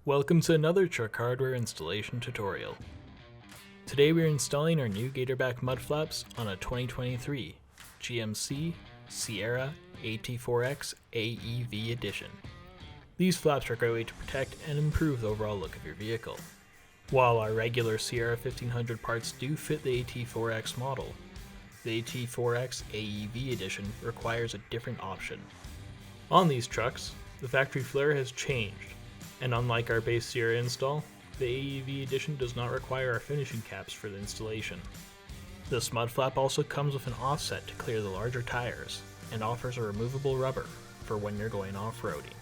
Welcome to another truck hardware installation tutorial. Today we are installing our new Gatorback mud flaps on a 2023 GMC Sierra AT4X AEV Edition. These flaps are a great way to protect and improve the overall look of your vehicle. While our regular Sierra 1500 parts do fit the AT4X model, the AT4X AEV Edition requires a different option. On these trucks, the factory flare has changed, and unlike our base Sierra install, the AEV Edition does not require our finishing caps for the installation. This mud flap also comes with an offset to clear the larger tires, and offers a removable rubber for when you're going off-roading.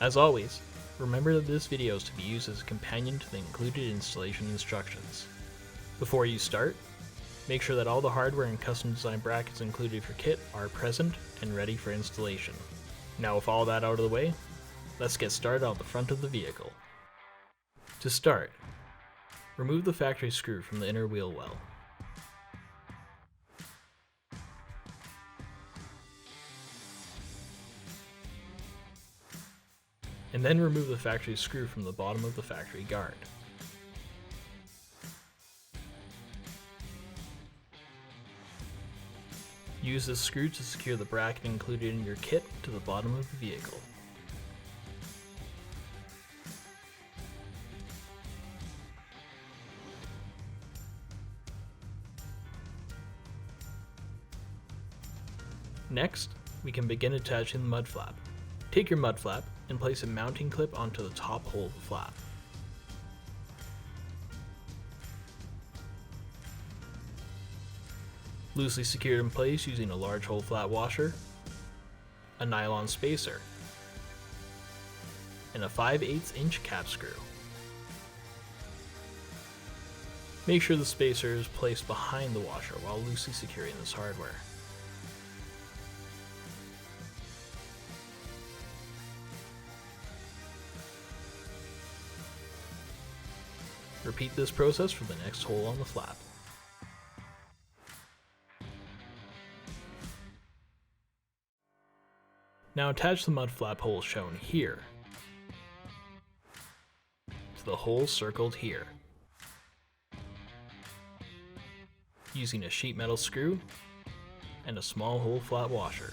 As always, remember that this video is to be used as a companion to the included installation instructions. Before you start, make sure that all the hardware and custom design brackets included with your kit are present and ready for installation. Now with all that out of the way, let's get started on the front of the vehicle. To start, remove the factory screw from the inner wheel well. And then remove the factory screw from the bottom of the factory guard. Use this screw to secure the bracket included in your kit to the bottom of the vehicle. Next, we can begin attaching the mud flap. Take your mud flap and place a mounting clip onto the top hole of the flap. Loosely secure it in place using a large hole flat washer, a nylon spacer, and a 5/8 inch cap screw. Make sure the spacer is placed behind the washer while loosely securing this hardware. Repeat this process for the next hole on the flap. Now attach the mud flap hole shown here to the hole circled here, using a sheet metal screw and a small hole flat washer.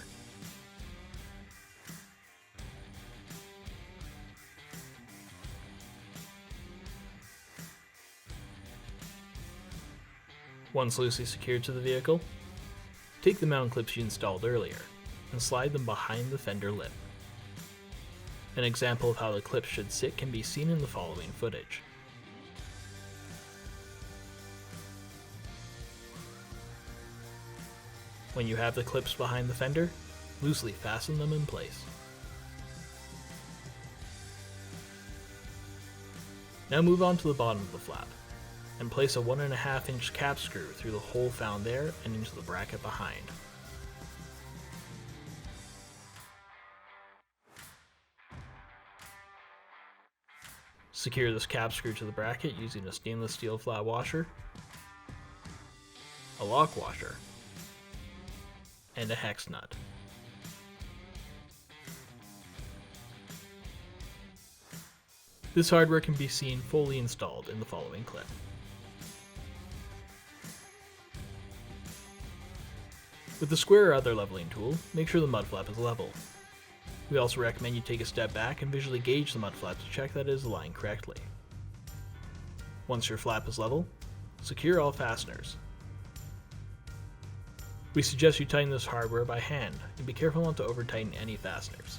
Once loosely secured to the vehicle, take the mount clips you installed earlier and slide them behind the fender lip. An example of how the clips should sit can be seen in the following footage. When you have the clips behind the fender, loosely fasten them in place. Now move on to the bottom of the flap, and place a 1.5 inch cap screw through the hole found there and into the bracket behind. Secure this cap screw to the bracket using a stainless steel flat washer, a lock washer, and a hex nut. This hardware can be seen fully installed in the following clip. With the square or other leveling tool, make sure the mud flap is level. We also recommend you take a step back and visually gauge the mud flap to check that it is aligned correctly. Once your flap is level, secure all fasteners. We suggest you tighten this hardware by hand, and be careful not to over tighten any fasteners.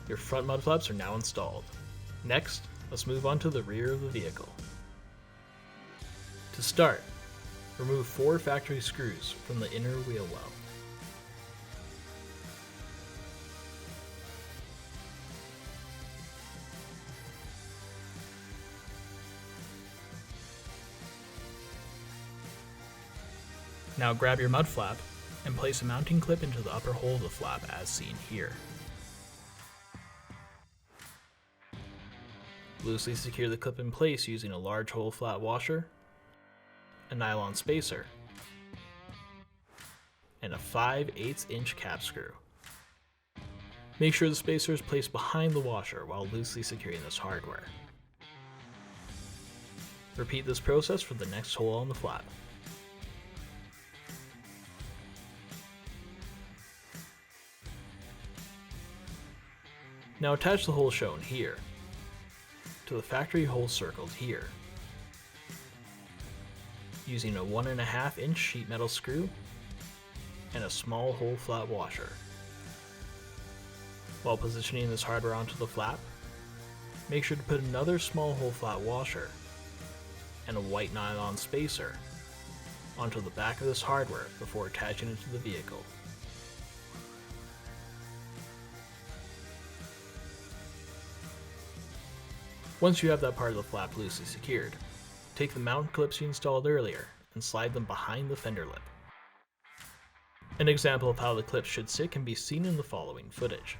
Your front mud flaps are now installed. Next, let's move on to the rear of the vehicle. To start, remove 4 factory screws from the inner wheel well. Now grab your mud flap and place a mounting clip into the upper hole of the flap as seen here. Loosely secure the clip in place using a large hole flat washer, a nylon spacer, and a 5/8 inch cap screw. Make sure the spacer is placed behind the washer while loosely securing this hardware. Repeat this process for the next hole on the flap. Now attach the hole shown here to the factory hole circled here, using a 1.5 inch sheet metal screw and a small hole flat washer. While positioning this hardware onto the flap, make sure to put another small hole flat washer and a white nylon spacer onto the back of this hardware before attaching it to the vehicle. Once you have that part of the flap loosely secured, take the mount clips you installed earlier and slide them behind the fender lip. An example of how the clips should sit can be seen in the following footage.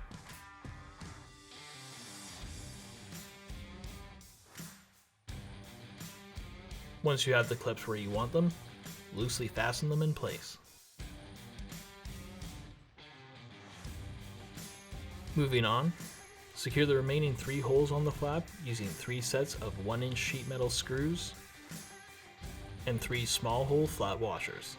Once you have the clips where you want them, loosely fasten them in place. Moving on, secure the remaining 3 holes on the flap using 3 sets of 1 inch sheet metal screws and 3 small hole flat washers.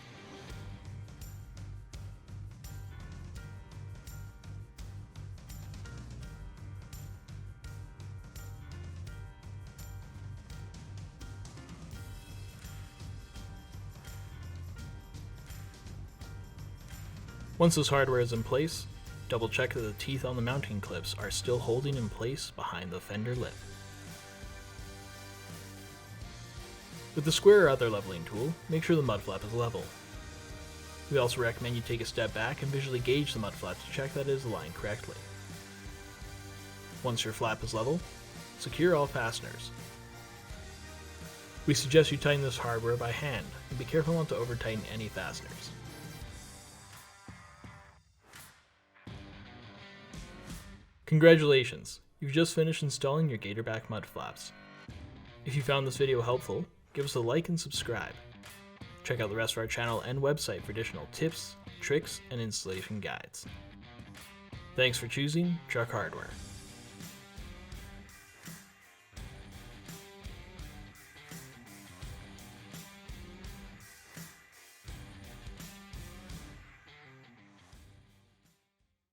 Once this hardware is in place, double check that the teeth on the mounting clips are still holding in place behind the fender lip. With the square or other leveling tool, make sure the mud flap is level. We also recommend you take a step back and visually gauge the mud flap to check that it is aligned correctly. Once your flap is level, secure all fasteners. We suggest you tighten this hardware by hand and be careful not to over tighten any fasteners. Congratulations! You've just finished installing your Gatorback mud flaps. If you found this video helpful, give us a like and subscribe. Check out the rest of our channel and website for additional tips, tricks, and installation guides. Thanks for choosing Truck Hardware.